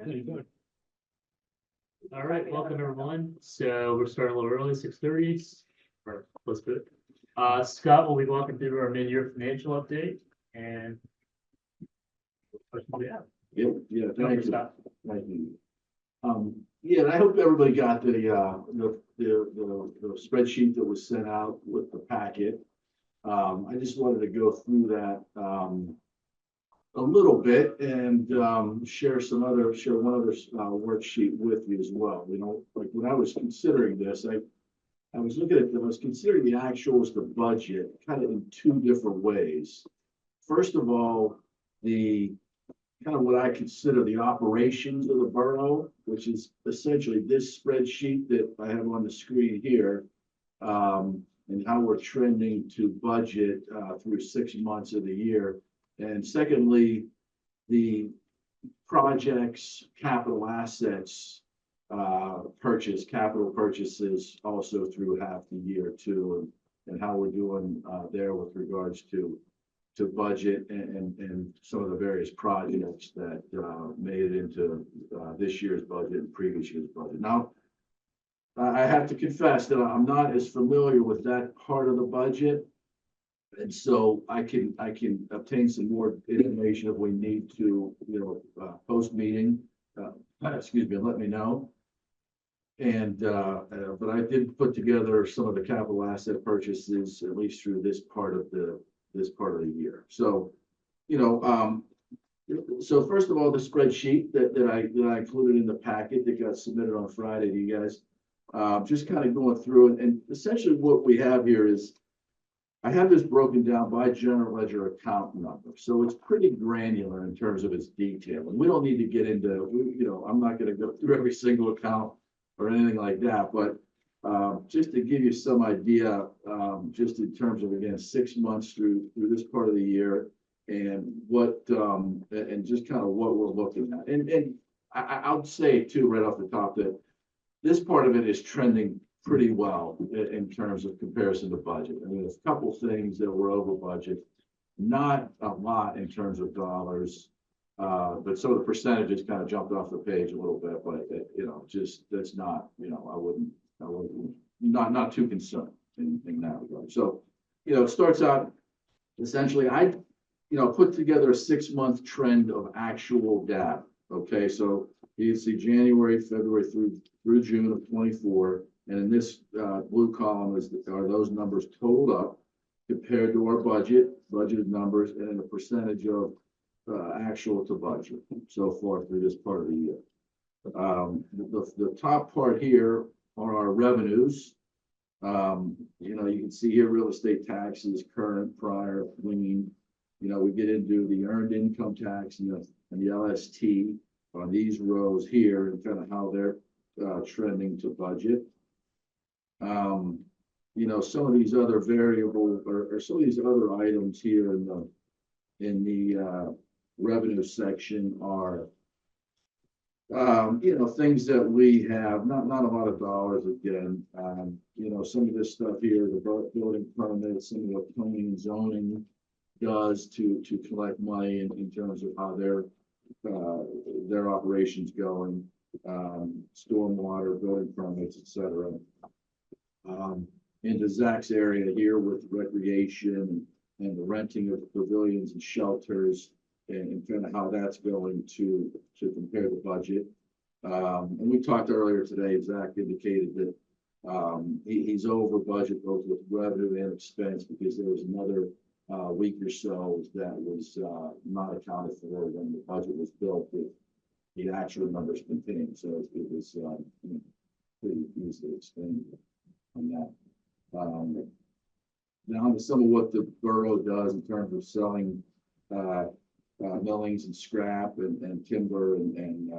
How you doing? All right, welcome everyone. So we're starting a little early, 6:30, or close to it. Scott will be walking through our mid-year financial update and what questions we have. Yeah, Go thank for you. Scott. Thank you. Yeah, and I hope everybody got the spreadsheet that was sent out with the packet. I just wanted to go through that, a little bit and, share one other, worksheet with you as well. You know, like when I was considering this, I was looking at them, I was considering the actuals, the budget, kind of in two different ways. First of all, the kind of what I consider the operations of the borough, which is essentially this spreadsheet that I have on the screen here, and how we're trending to budget through 6 months of the year. And secondly, the projects, capital assets, capital purchases also through half the year too, and how we're doing there with regards to budget and some of the various projects that made it into this year's budget and previous year's budget. Now, I have to confess that I'm not as familiar with that part of the budget. And so I can obtain some more information if we need to, post meeting, excuse me, let me know. And, but I did put together some of the capital asset purchases, at least through this part of the year. So, so first of all, the spreadsheet that I included in the packet that got submitted on Friday to you guys, just kind of going through it. And essentially what we have here is, I have this broken down by general ledger account number. So it's pretty granular in terms of its detail. And we don't need to get into, I'm not going to go through every single account or anything like that, but just to give you some idea, just in terms of, again, 6 months through this part of the year and what, and just kind of what we're looking at. And I'll say too, right off the top, that this part of it is trending pretty well in terms of comparison to budget. I mean, there's a couple things that were over budget, not a lot in terms of dollars, but some of the percentages kind of jumped off the page a little bit, but just that's not, I wouldn't not too concerned in that regard. So, it starts out essentially, I put together a 6-month trend of actual data. Okay, so you can see January, February through June of 24. And in this blue column are those numbers totaled up compared to our budgeted numbers, and a percentage of actual to budget so far through this part of the year. The top part here are our revenues. You can see here real estate taxes, current, prior, lien. We get into the earned income tax and the LST on these rows here, and kind of how they're trending to budget. Some of these other variable or some of these other items here in the revenue section are, things that we have, not a lot of dollars again. Some of this stuff here, the building permits, some of what planning and zoning does to collect money in terms of how their operations going, stormwater, building permits, etc. Into Zach's area here with recreation and the renting of pavilions and shelters, and kind of how that's going to compare the budget. And we talked earlier today, Zach indicated that he's over budget both with revenue and expense, because there was another week or so that was not accounted for when the budget was built with the actual numbers contained. So it was pretty easily explained on that. Now some of what the borough does in terms of selling millings and scrap and timber and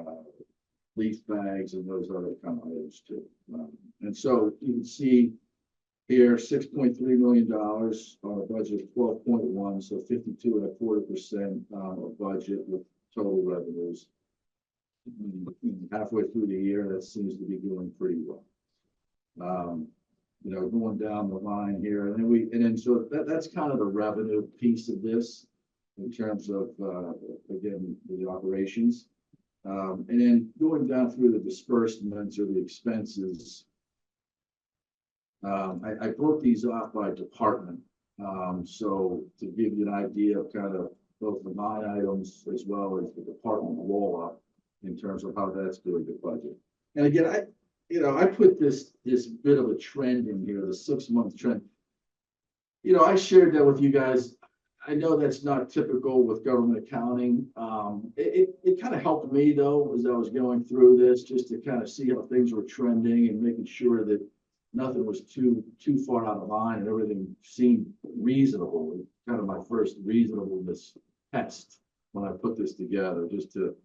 leaf bags and those other kind of items too. And so you can see here $6.3 million on a budget of 12.1, so 52.25% of budget with total revenues. Halfway through the year, that seems to be doing pretty well. Going down the line here, and then so that's kind of the revenue piece of this in terms of again the operations. And then going down through the disbursements or the expenses, I broke these off by department. So to give you an idea of kind of both the line items as well as the department roll up in terms of how that's doing the budget. And again, I put this bit of a trend in here, the 6-month trend. I shared that with you guys. I know that's not typical with government accounting. It kind of helped me though, as I was going through this, just to kind of see how things were trending and making sure that nothing was too far out of line and everything seemed reasonable. Kind of my first reasonableness test when I put this together, just to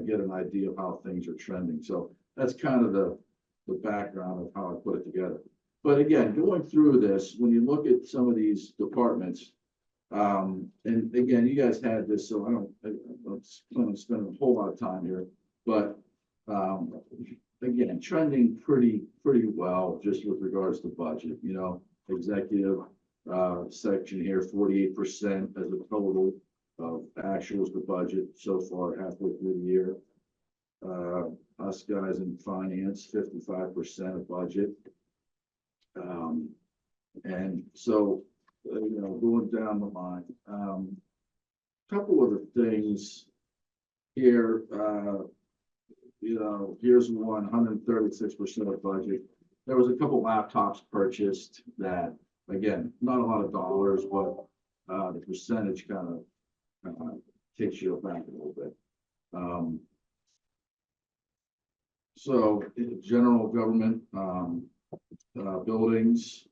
get an idea of how things are trending. So that's kind of the background of how I put it together. But again, going through this, when you look at some of these departments, and again, you guys had this, so I don't plan on spending a whole lot of time here, but again, trending pretty well just with regards to budget. Executive section here, 48% as a total of actuals to budget so far halfway through the year. Us guys in finance, 55% of budget. And so, going down the line, couple of the things here, here's 136% of budget. There was a couple laptops purchased that, again, not a lot of dollars, but the percentage kind of takes you back a little bit. So general government buildings,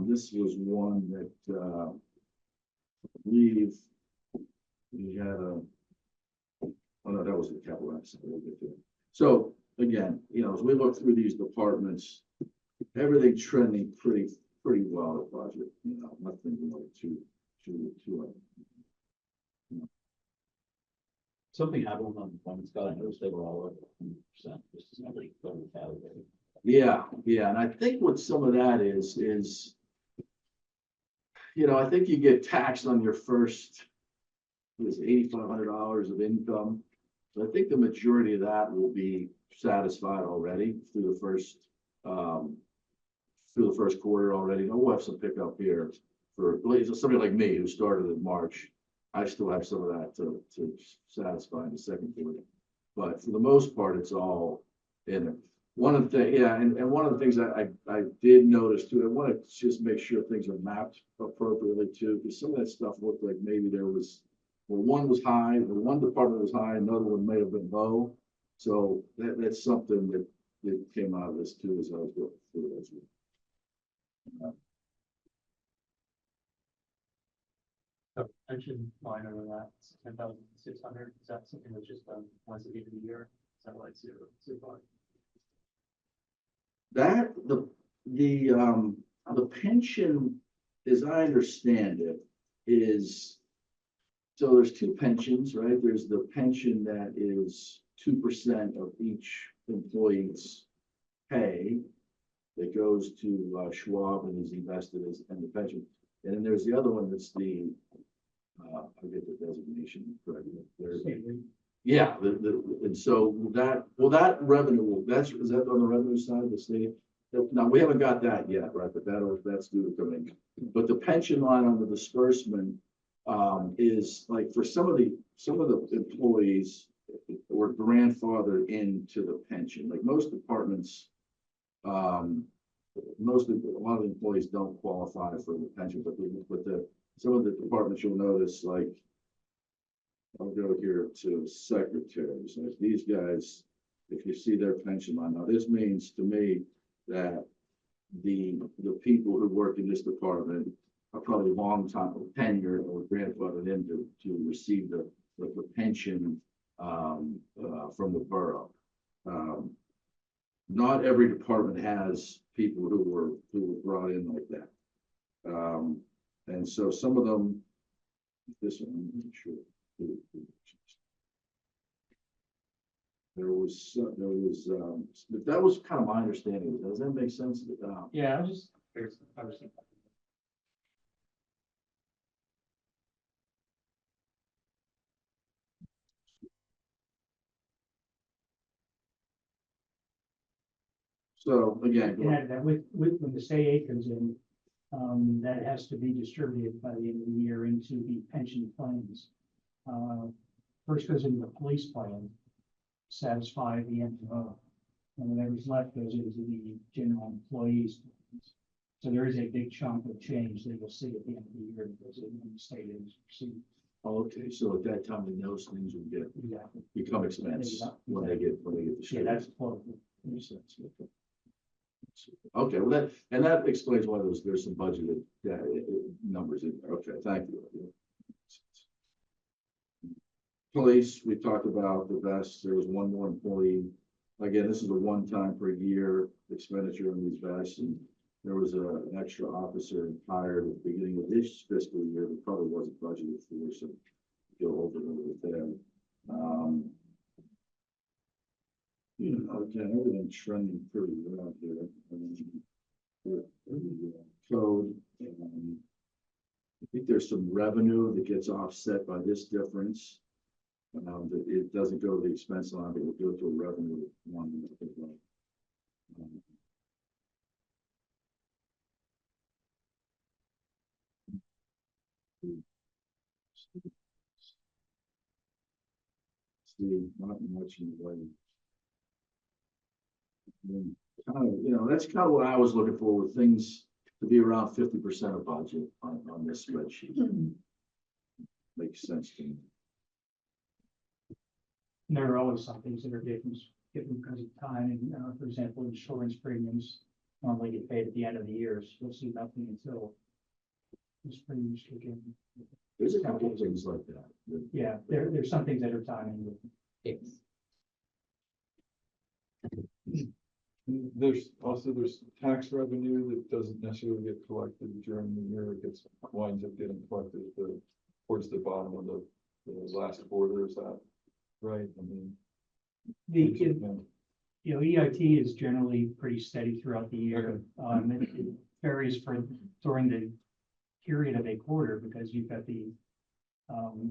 this was one that I believe we had oh no, that was the capital asset. So again, as we look through these departments, everything trending pretty well at budget. Nothing too. Something happened on the one Scott. I noticed they were all over 100%. This is not really going to have it. Yeah, and I think what some of that is, I think you get taxed on your first, $8,500 of income. So I think the majority of that will be satisfied already through the first quarter already. And we'll have some pickup here for somebody like me who started in March. I still have some of that to satisfy in the second quarter, but for the most part, it's all in it. One of the things, and one of the things that I did notice too, I want to just make sure things are mapped appropriately too, because some of that stuff looked like maybe there was, well, one was high, the one department was high, another one may have been low. So that's something that came out of this too as I was going through this. Pension line over that, 10,600. Is that something that's just done once at the end of the year? Is that like zero so far? That the pension, as I understand it, is, so there's two pensions, right? There's the pension that is 2% of each employee's pay that goes to Schwab and is invested as in the pension. And then there's the other one that's the I get the designation correct. Yeah, and so that revenue, is that on the revenue side of the state? Now, we haven't got that yet, right? But that's due to come in. But the pension line on the disbursement is like for some of the employees were grandfathered into the pension. Like most departments, a lot of the employees don't qualify for the pension, but some of the departments you'll notice, like I'll go here to secretaries. Like these guys, if you see their pension line, now this means to me that the people who work in this department are probably long time tenured or grandfathered in to receive the pension from the borough. Not every department has people who were brought in like that. And so some of them, this one, I'm not sure. But that was kind of my understanding. Does that make sense? Yeah, I was just curious. So again, And that when the state aid comes in, that has to be distributed by the end of the year into the pension plans. First goes into the police plan, satisfy the MO, and whatever's left goes into the general employees. So there is a big chunk of change that you'll see at the end of the year that goes in when the state is received. okay, so at that time, then those things would get, Exactly. become expense when they get the. Yeah, that's close. Makes sense, okay. Okay, well, that explains why there's some budgeted, numbers in there, okay, thank you. Police, we talked about the vests, there was one more employee. Again, this is a one-time per year expenditure on these vests, and there was an extra officer hired at the beginning of this fiscal year that probably wasn't budgeted for, so go over it with them. Again, everything's trending pretty well here. Code, I think there's some revenue that gets offset by this difference. That it doesn't go to the expense line, but it will go to a revenue one. See, not much in the way. Kind of, that's kind of what I was looking for, with things to be around 50% of budget on this spreadsheet. Makes sense to me. There are always some things that are different because of time, and, for example, insurance premiums normally get paid at the end of the year, so you'll see nothing until this premiums kick in. There's a couple of things like that. Yeah, there's some things that are timing. There's tax revenue that doesn't necessarily get collected during the year. It winds up getting collected towards the bottom of the last quarter. Is that right? I mean, EIT is generally pretty steady throughout the year. It varies during the period of a quarter because you've got the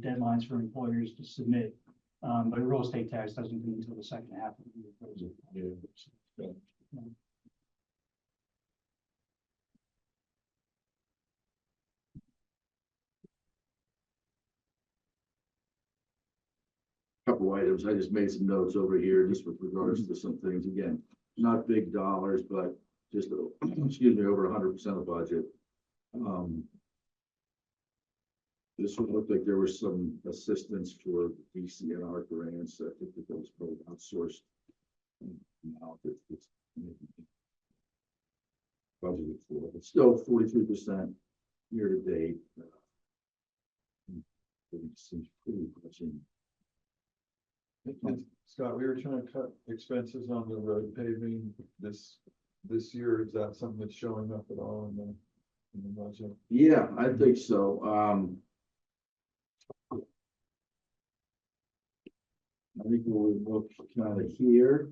deadlines for employers to submit. But real estate tax doesn't come until the second half of the year. yeah. Couple items, I just made some notes over here, just with regards to some things, again, not big dollars, but just, excuse me, over 100% of budget. This one looked like there was some assistance for DCNR grants. I think that was probably outsourced. Now it's budgeted for, but still 43% year to date. It seems pretty much in. And Scott, we were trying to cut expenses on the road paving this year. Is that something that's showing up at all in the budget? Yeah, I think so. I think we'll look kind of here.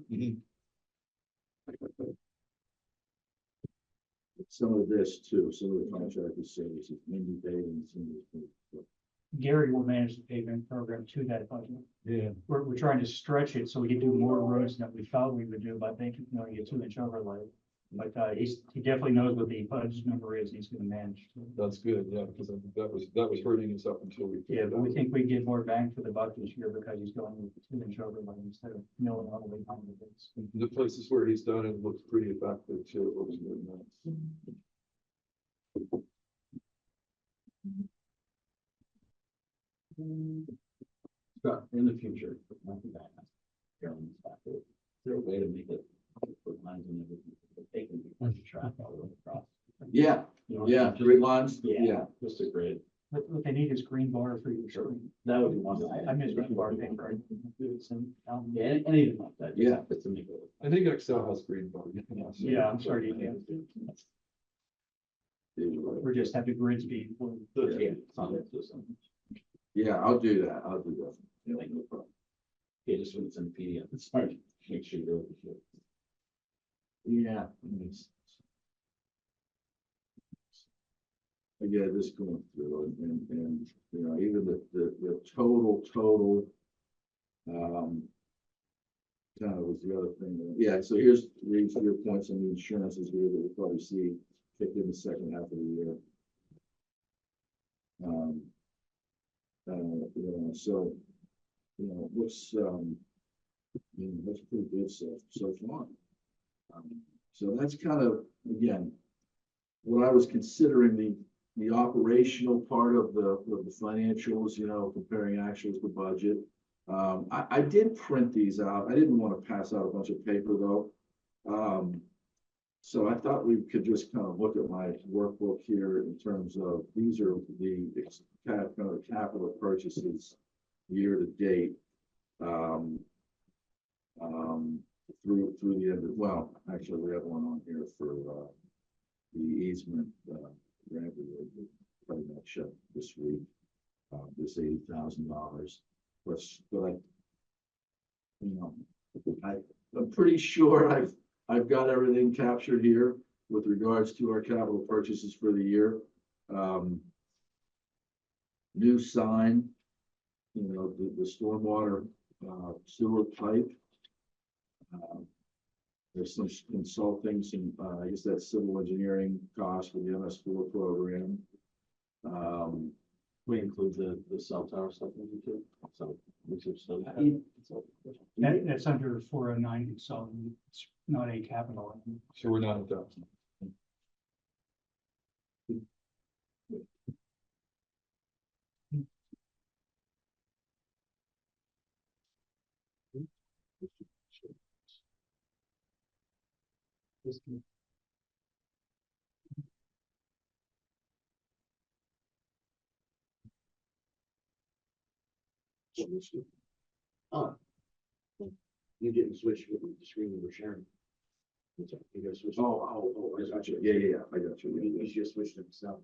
Some of this too, some of the contracted services, maybe paving, some of this. Gary will manage the pavement program to that budget. Yeah. We're trying to stretch it so we can do more roads than we thought we would do by making, a 2-inch overlay. But he definitely knows what the budget number is. He's going to manage. That's good, yeah, because I think that was hurting us up until we. Yeah, but we think we get more bang for the buck this year because he's going with the 2-inch overlay instead of milling all the way down the base. The places where he's done it looks pretty effective too. It looks really nice. Scott, in the future, not the back, Carolyn's back there, is there a way to make it put lines and everything, that they can be track all the way across? Yeah, You know, yeah, just- grid lines, Yeah, yeah. just a grid. What they need is green bar for your screen. That would be one. I miss green bar paper. Yeah, anything like that. Yeah. Just to make it. I think Excel has green bar. Yeah, I'm sorry, we just have the grids be. Yeah, it's on the system. Yeah, I'll do that, Yeah, Like, no problem. Yeah, just when it's in PDF, it's smart, make sure you go. Yeah. Again, just going through it and, even the total, Was the other thing. Yeah, so here's your points on the insurances here that we'll probably see kick in the second half of the year. So, looks, looks pretty good so far. So that's kind of, again, what I was considering the operational part of the financials, comparing actuals to budget. I did print these out. I didn't want to pass out a bunch of paper though. So I thought we could just kind of look at my workbook here in terms of, these are the kind of capital purchases year to date. Through the end of, well, actually we have one on here for the easement grant we were pretty much this week. This $80,000. But I'm pretty sure I've got everything captured here with regards to our capital purchases for the year. New sign, the stormwater sewer pipe. There's some consulting, I guess that's civil engineering costs for the MS4 program. We include the cell tower stuff in it too. So we should still have. That's under 409 consultant, it's not a capital. So we're not at that. Oh. You didn't switch with the screen we were sharing. You guys switched. Oh, I got you. Yeah, I got you. You just switched it itself.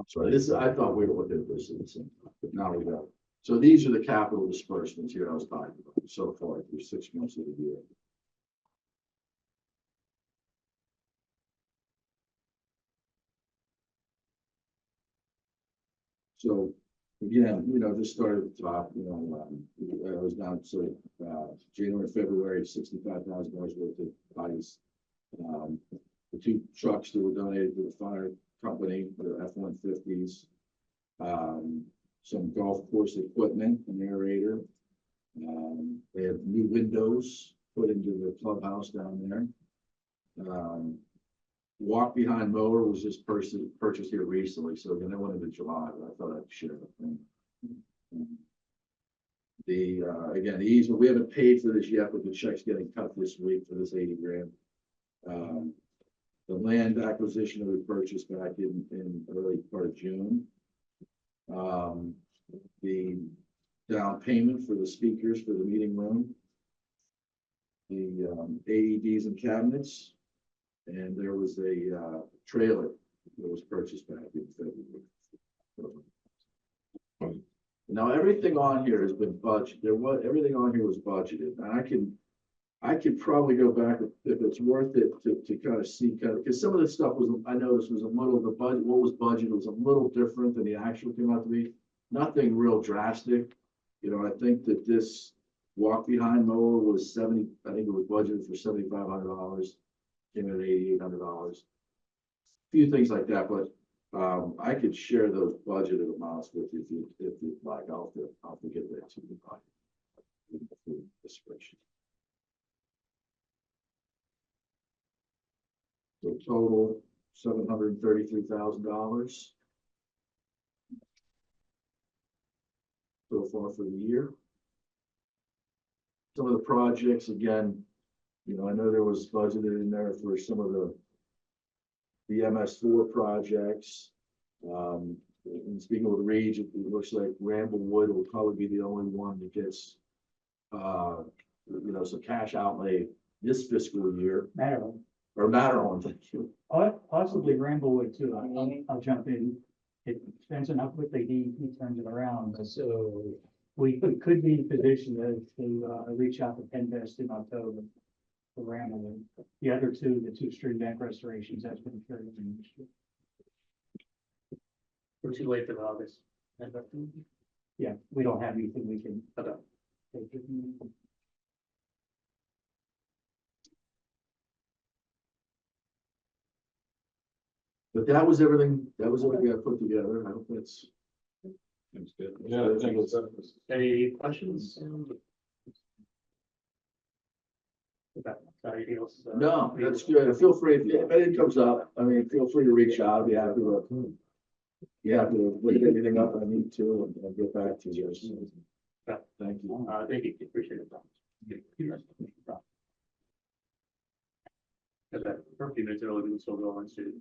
Sorry, I thought we were looking at this at the same time, but now we got. So these are the capital disbursements here I was talking about so far through 6 months of the year. So again, just started at the top, I was down to January, February, $65,000 worth of ice. The 2 trucks that were donated to the fire company, the F-150s, some golf course equipment, an aerator. They have new windows put into the clubhouse down there. Walk behind mower was just purchased here recently, so again, I went into July, but I thought I'd share the thing. Again, the easement, we haven't paid for this yet, but the check's getting cut this week for this 80 grand. The land acquisition that we purchased back in early part of June. The down payment for the speakers for the meeting room. The AEDs and cabinets. And there was a trailer that was purchased back in February. Now, everything on here has been budgeted. Everything on here was budgeted. And I could probably go back if it's worth it to kind of see, because some of the stuff I noticed was a little, the budget, what was budgeted was a little different than the actual came out to be. Nothing real drastic. I think that this walk behind mower was I think it was budgeted for $7,500. Came in at $8,800. A few things like that, but I could share those budgeted amounts with you if you'd like. I'll get that to you by the spreadsheet. So total $733,000 so far for the year. Some of the projects, again, I know there was budgeted in there for some of the MS4 projects. in speaking with Reed, it looks like Ramblewood will probably be the only one that gets, some cash outlay this fiscal year, Madeline, or Matterhorn, thank you. possibly Ramblewood too. I'll jump in. It depends on how quickly he turns it around. So, We could be in position to reach out to Penvest in October for Ramblewood. The other two, the two street bank restorations, that's been fairly interesting. We're too late for the August. Yeah, we don't have anything we can. Okay. take it. But that was everything I put together. I hope that's. seems good. Yeah, I think it's, Any questions? Okay, anything else? No, that's good. Feel free, if anything comes up, I mean, feel free to reach out. I'll be happy to. Yeah, to look anything up I need to and get back to you. Yeah. Thank you. Thank you, appreciate it. Okay, for a few minutes early, we can still go on to.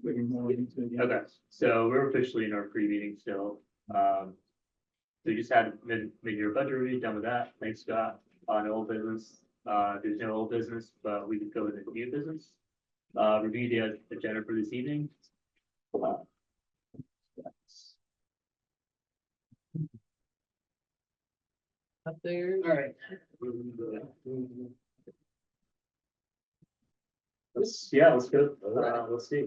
Okay, so we're officially in our pre-meeting still. So we just had mid-year budget review, done with that. Thanks, Scott. On old business, there's no old business, but we could go with the new business. Review the agenda for this evening. Up there. All right. Let's go. Let's see.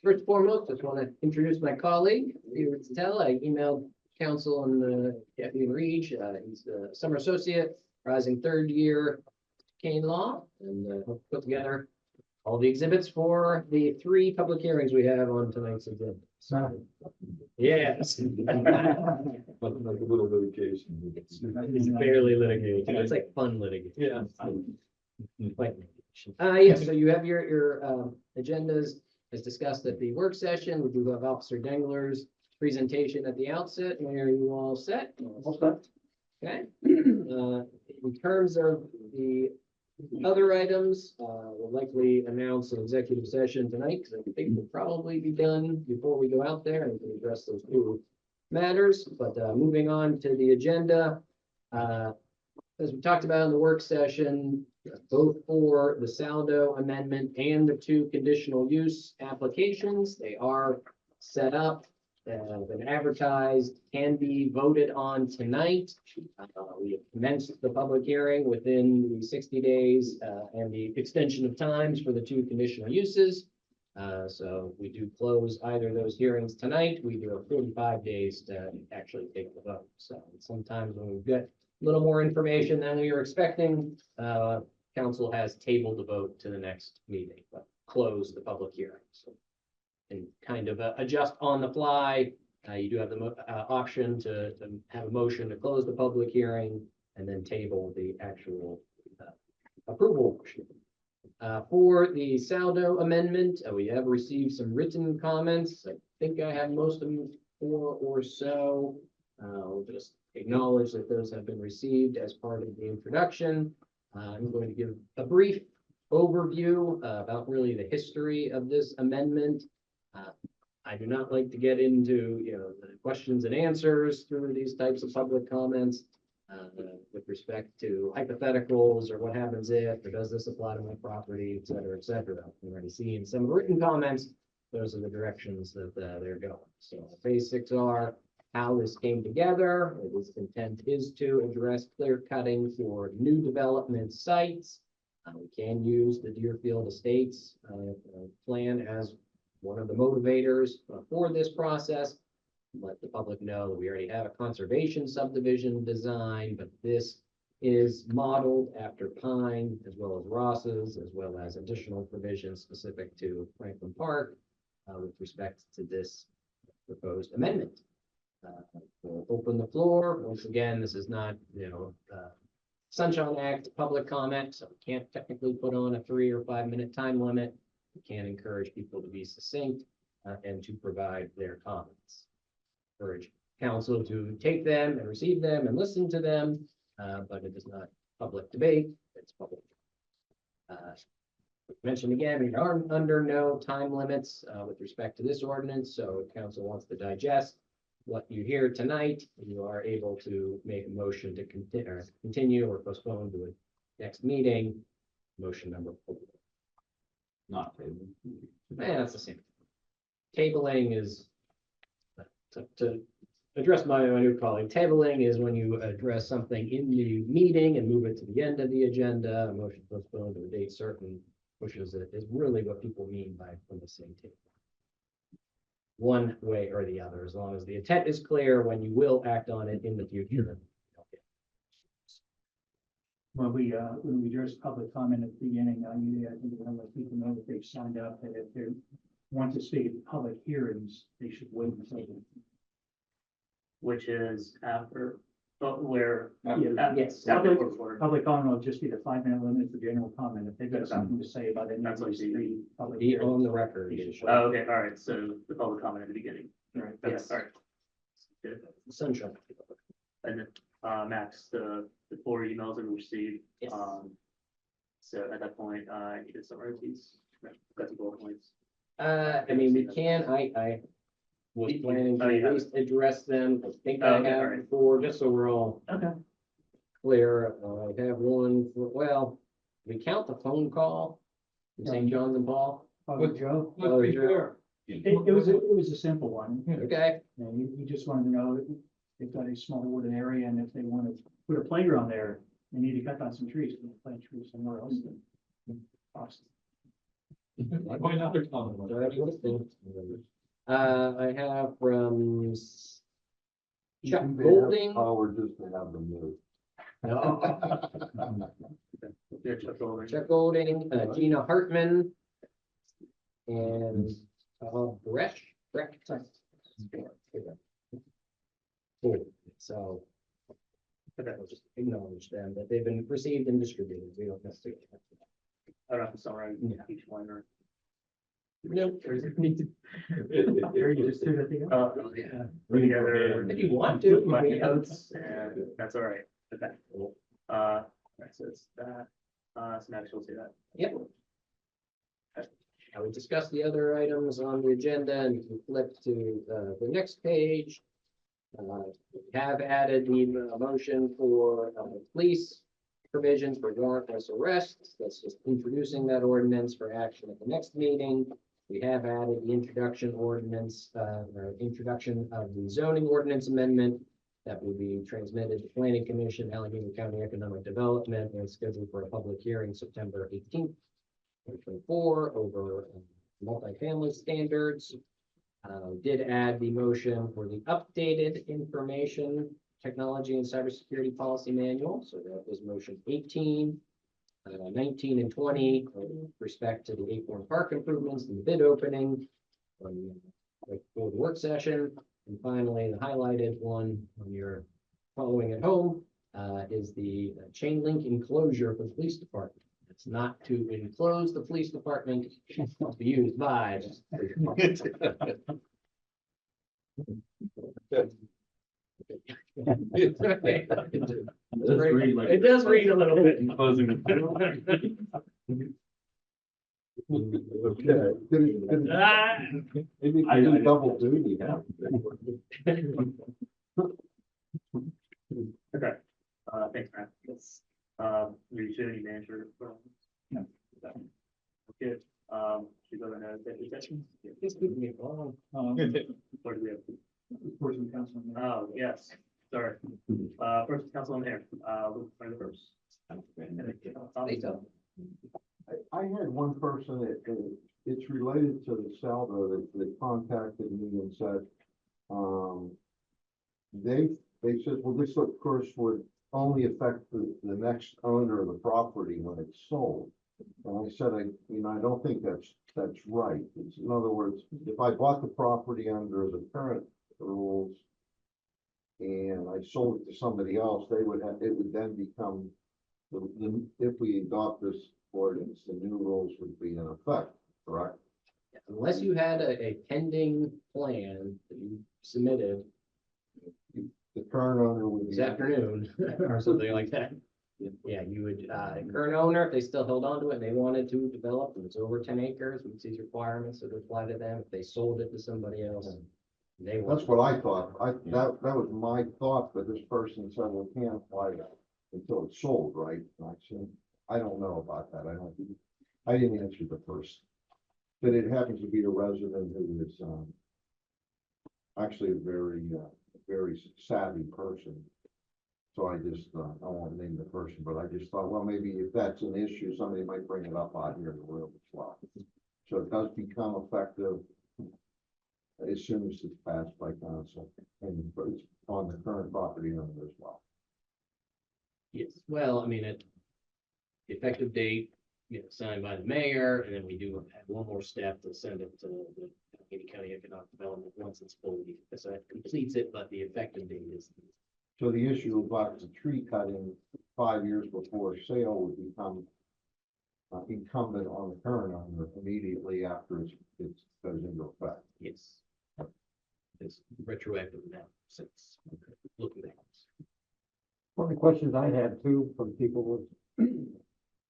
First and foremost, just want to introduce my colleague, Peter Tell. I emailed council on the Deputy Reed. He's a summer associate, rising third year Kane Law, and put together all the exhibits for the 3 public hearings we have on tonight's agenda. So, yes. like a little litigation. It's barely litigation. It's like fun litigation. Yeah. Yes, so you have your agendas as discussed at the work session. We do have Officer Dengler's presentation at the outset. Are you all set? Okay. In terms of the other items, we'll likely announce an executive session tonight, because I think we'll probably be done before we go out there and we can address those 2 matters. But moving on to the agenda, as we talked about in the work session, both for the Saldo amendment and the 2 conditional use applications, they are set up, been advertised, can be voted on tonight. We have commenced the public hearing within the 60 days and the extension of times for the 2 conditional uses. So we do close either of those hearings tonight. We do have 45 days to actually take the vote. So sometimes when we get a little more information than we were expecting, council has tabled the vote to the next meeting, but close the public hearing. So, and kind of adjust on the fly. You do have the option to have a motion to close the public hearing and then table the actual approval motion. For the Saldo amendment, we have received some written comments. I think I have most of them 4 or so. We'll just acknowledge that those have been received as part of the introduction. I'm going to give a brief overview about really the history of this amendment. I do not like to get into, the questions and answers through these types of public comments with respect to hypotheticals or what happens if, or does this apply to my property, et cetera, et cetera. We've already seen some written comments. Those are the directions that they're going. So the basics are how this came together. Its intent is to address clear cutting for new development sites. We can use the Deerfield Estates plan as one of the motivators for this process. Let the public know that we already have a conservation subdivision design, but this is modeled after Pine as well as Ross's, as well as additional provisions specific to Franklin Park with respect to this proposed amendment. We'll open the floor. Once again, this is not, Sunshine Act public comment, so we can't technically put on a 3 or 5 minute time limit. We can encourage people to be succinct and to provide their comments. Encourage council to take them and receive them and listen to them, but it is not public debate, it's public. Mentioned again, we are under no time limits with respect to this ordinance, so if council wants to digest what you hear tonight, you are able to make a motion to continue or postpone to a next meeting. Motion number 4. Not table. That's the same. Tabling is to address my new colleague. Tabling is when you address something in the meeting and move it to the end of the agenda. A motion postponed to a date certain, which is really what people mean by when they say table. One way or the other, as long as the intent is clear when you will act on it in the future. When we addressed public comment at the beginning, I think we're gonna let people know that they've signed up, that if they want to speak at public hearings, they should wait until the Which is after, but where. Yes. After the report. public comment will just be the 5-minute limit for general comment. If they've got something to say about it, That's what you- public Be on hearing. the record. Oh, okay, all right, so the public comment at the beginning. Right. Okay, Yes. all right. Good. Sunshine. And then, Max, the 4 emails that we received, Yes. so at that point, you did summarize these, got the bullet points. I mean, we can, I was planning to Oh, you at have least address them. I think Oh, I okay, have alright. before, just so we're all Okay. clear. I have one, well, we count the phone call from St. John's and Paul. Joe? Oh, Joe. It was a simple one. Okay, And he just wanted to know that they've got a small wooded area, and if they want to put a playground there, they need to cut down some trees, and plant trees somewhere else. Why not their comment? I have from Chuck You may have Golding. Power just to have them move. Yeah, Chuck Golding. Chuck Golding, Gina Hartman. And Brecht. So. Okay. I'll just acknowledge them, that they've been received and distributed. We don't necessarily have to. I don't have to summarize Yeah. each one or. Nope. Or is it need to? There you just threw that together. Yeah. Put together. If you want to. My notes, and that's all right, okay. Right, so it's that, so Max will say that. Yep. We discussed the other items on the agenda and we flip to the next page. We have added the motion for police provisions for warrantless arrests. That's just introducing that ordinance for action at the next meeting. We have added the introduction ordinance, or introduction of the zoning ordinance amendment that will be transmitted to Planning Commission, Allegheny County Economic Development, and scheduled for a public hearing September 18th, 2024, over multifamily standards. We did add the motion for the updated information technology and cybersecurity policy manual. So that was motion 18, 19 and 20 with respect to the Acorn Park improvements and the bid opening for the work session. And finally, the highlighted one when you're following at home is the chain link enclosure for the police department. It's not to enclose the police department, it's to be used by. It does read a little bit. Okay. Ah! Maybe you can do double duty. Okay, thanks, Matt. Yes. Utility manager. No. Good, should go to another executive session? It's good to get along. Or do we have? Person council. Oh, yes, sorry. First, Councilman Mayor, Luke, for the first. They don't. I had one person it's related to the Salvo that contacted me and said, they said, well, this of course would only affect the next owner of the property when it's sold. And I said, I don't think that's right. It's, in other words, if I bought the property under the current rules and I sold it to somebody else, it would then become, if we adopt this ordinance, the new rules would be in effect, correct? Unless you had a pending plan that you submitted The current owner would this be. afternoon or something like that. Yeah, you would, current owner, if they still held on to it and they wanted to develop, and it's over 10 acres, meets these requirements that apply to them, if they sold it to somebody else. They want. That's what I thought. That was my thought, but this person said, well, can't apply that until it's sold, right? And I said, I don't know about that. I didn't answer the first. But it happens to be a resident who is, actually a very savvy person. So I just, I won't name the person, but I just thought, well, maybe if that's an issue, somebody might bring it up out here in the room as well. So it does become effective as soon as it's passed by council, and it's on the current property owner as well. Yes, well, I mean, the effective date, signed by the mayor, and then we do have one more step to send it to the Allegheny County Economic Development once it's fully, so that completes it, but the effective date is. So the issue about the tree cutting 5 years before sale would become incumbent on the current owner immediately after it goes into effect. Yes. It's retroactive now, since looking back. One of the questions I had too from people was,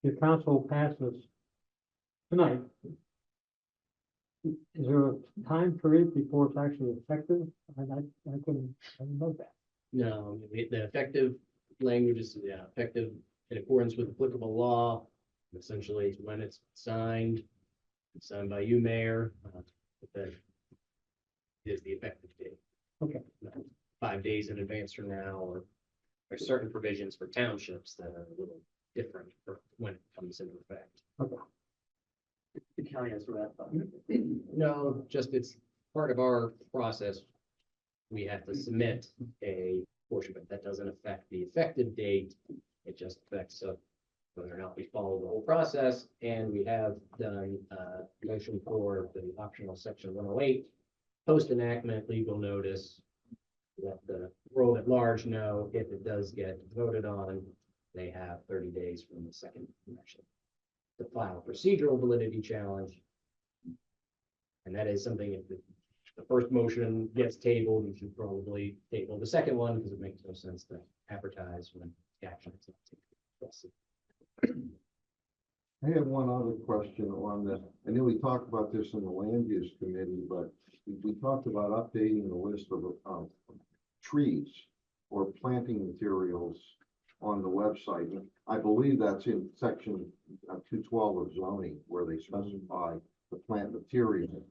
if council passes tonight, is there a time period before it's actually effective? I didn't know that. No, the effective language is, effective in accordance with applicable law. Essentially, it's when it's signed by you, mayor, that is the effective date. Okay. 5 days in advance from now, or there's certain provisions for townships that are a little different for when it comes into effect. The county has to ratify. No, just it's part of our process. We have to submit a portion, but that doesn't affect the effective date. It just affects whether or not we follow the whole process. And we have done a motion for the optional section 108, post enactment legal notice. Let the world at large know if it does get voted on, they have 30 days from the second election to file a procedural validity challenge. And that is something, if the first motion gets tabled, you should probably table the second one, because it makes no sense to advertise when action is not taken. I have one other question on this. I know we talked about this in the land use committee, but we talked about updating the list of trees or planting materials on the website. I believe that's in section 212 of zoning, where they specify the plant material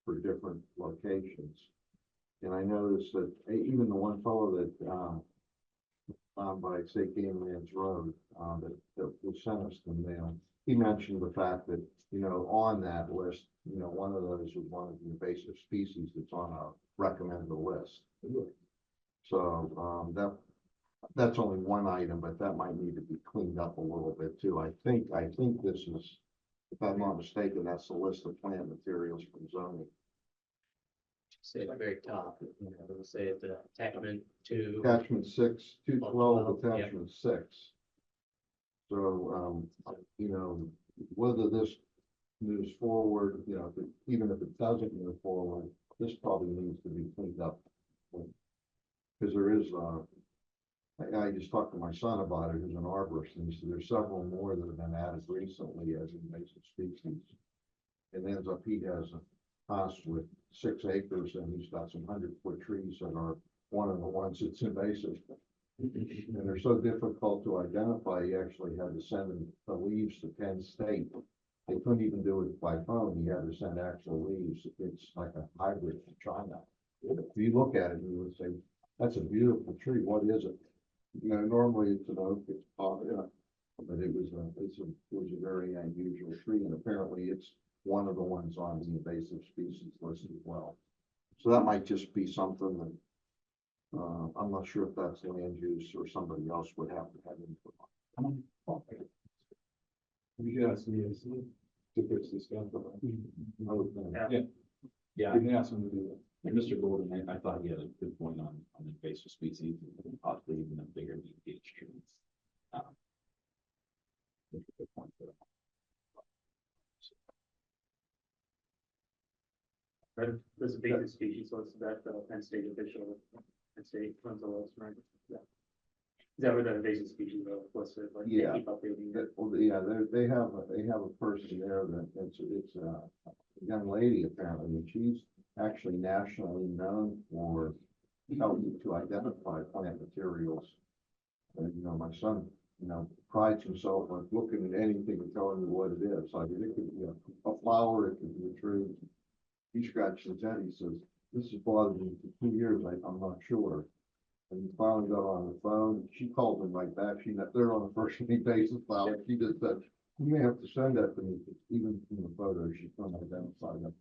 for different locations. And I noticed that even the one fellow that by say Game Lands Road that sent us the mail, he mentioned the fact that, on that list, one of those was one of the invasive species that's on a recommended list. So that's only one item, but that might need to be cleaned up a little bit too. I think this is, if I'm not mistaken, that's the list of plant materials from zoning. Say at the very top, it'll say at the attachment to. Attachment 6, 212, 12, yeah. attachment 6. So, whether this moves forward, even if it doesn't move forward, this probably needs to be cleaned up. Because there is, I just talked to my son about it, who's an arborist, and he said there's several more that have been added recently as invasive species. And ends up, he has a house with 6 acres, and he's got some 100-foot trees that are one of the ones that's invasive. And they're so difficult to identify, he actually had to send the leaves to Penn State. They couldn't even do it by phone, he had to send actual leaves. It's like a hybrid from China. If you look at it, you would say, that's a beautiful tree, what is it? Normally it's an oak, it's but it was a very unusual tree, and apparently it's one of the ones on the invasive species list as well. So that might just be something that, I'm not sure if that's land use or somebody else would have to have input We can ask me to fix this stuff. on. Yeah, You can ask them to do that. and Mr. Golden, I thought he had a good point on invasive species, and possibly even a bigger beech trees. That's a good point for that. Right, there's a basic species list that Penn State official, Penn State runs a list, right? Yeah. Is that where the invasive species are listed, like, they Yeah. keep updating it? Well, yeah, they have a person there that, it's a young lady apparently, and she's actually nationally known for helping to identify plant materials. And, my son, prides himself on looking at anything and telling me what it is. Like, it could be a flower, it could be a tree. He scratched his head, he says, this has bothered me for 2 years, I'm not sure. And he finally got on the phone, she called him right back, they're on a first name basis now, she just said, you may have to send that to me, even from the photo, she couldn't identify them.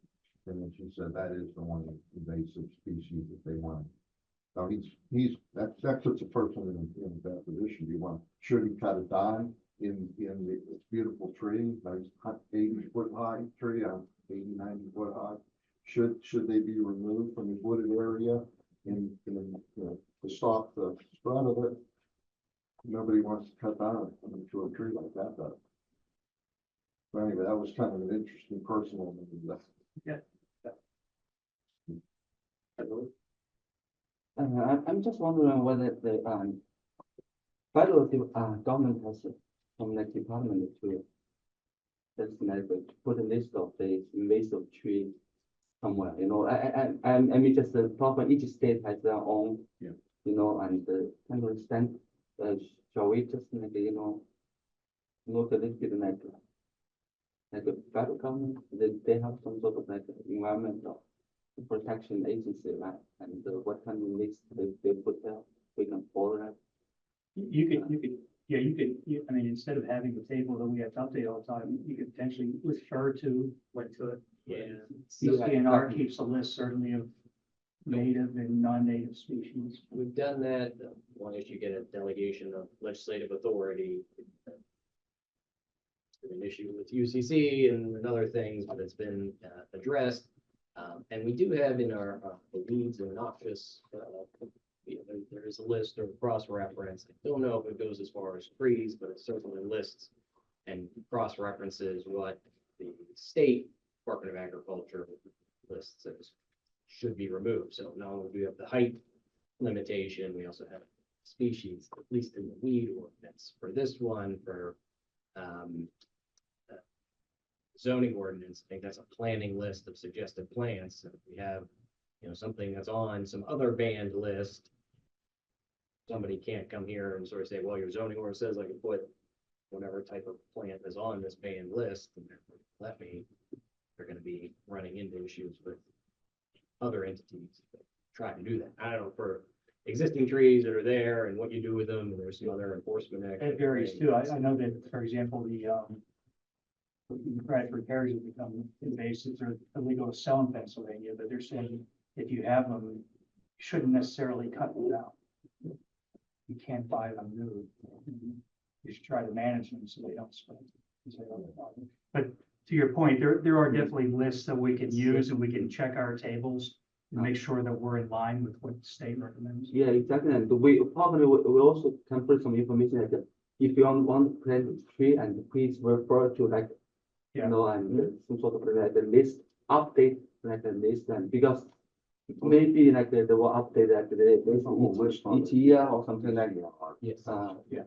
And then she said, that is the one invasive species that they want. So that puts a person in a bad position. You want, should he cut it down in this beautiful tree, nice 80-foot high tree, 80, 90 foot high? Should they be removed from the wooded area to stop the spread of it? Nobody wants to cut down into a tree like that, though. But anyway, that was kind of an interesting personal. I'm just wondering whether the federal government has some like department to just like put a list of the invasive trees somewhere, I mean, just the problem, each state has their own. Yeah. And kind of extent, shall we just like, look a little bit like the federal government, they have some sort of like environmental protection agency, right? And what kind of list they put there, we can follow that. I mean, instead of having the table that we have to update all the time, you could potentially refer to, Link to it. Yeah. CCNR keeps a list certainly of native and non-native species. We've done that, as long as you get a delegation of legislative authority. It's been an issue with UCC and other things, but it's been addressed. And we do have in our the weeds and noxious, there is a list or cross-reference. I don't know if it goes as far as trees, but it certainly lists and cross-references what the state Department of Agriculture lists as should be removed. So not only do we have the height limitation, we also have species, at least in the weed ordinance. For this one, for zoning ordinance, I think that's a planning list of suggested plants. And if we have, something that's on some other banned list, somebody can't come here and sort of say, well, your zoning ordinance says I can put whatever type of plant is on this banned list, and let me, they're going to be running into issues with other entities that try to do that. I don't know, for existing trees that are there and what you do with them, and there's some other enforcement. It varies too. I know that, for example, the Bradford pears have become invasive or illegal to sell in Pennsylvania, but they're saying if you have them, you shouldn't necessarily cut them down. You can't buy them new. You should try to manage them so they don't spread. But to your point, there are definitely lists that we can use, and we can check our tables and make sure that we're in line with what the state recommends. Yeah, exactly. And we probably we also can put some information like if you want to plant a tree, and please refer to like Yeah. and some sort of like a list update, like a list, and because maybe like they will update like each year or something like that. Yes. Yeah.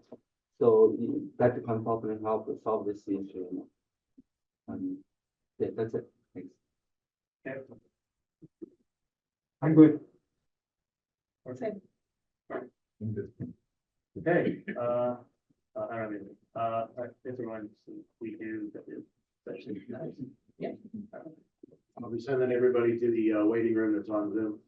So that can probably help solve this issue. Yeah, that's it. Thanks. Okay. I'm good. Okay, I don't have anything. If everyone, we do, that is session. Yeah. I'll be sending everybody to the waiting room that's on Zoom.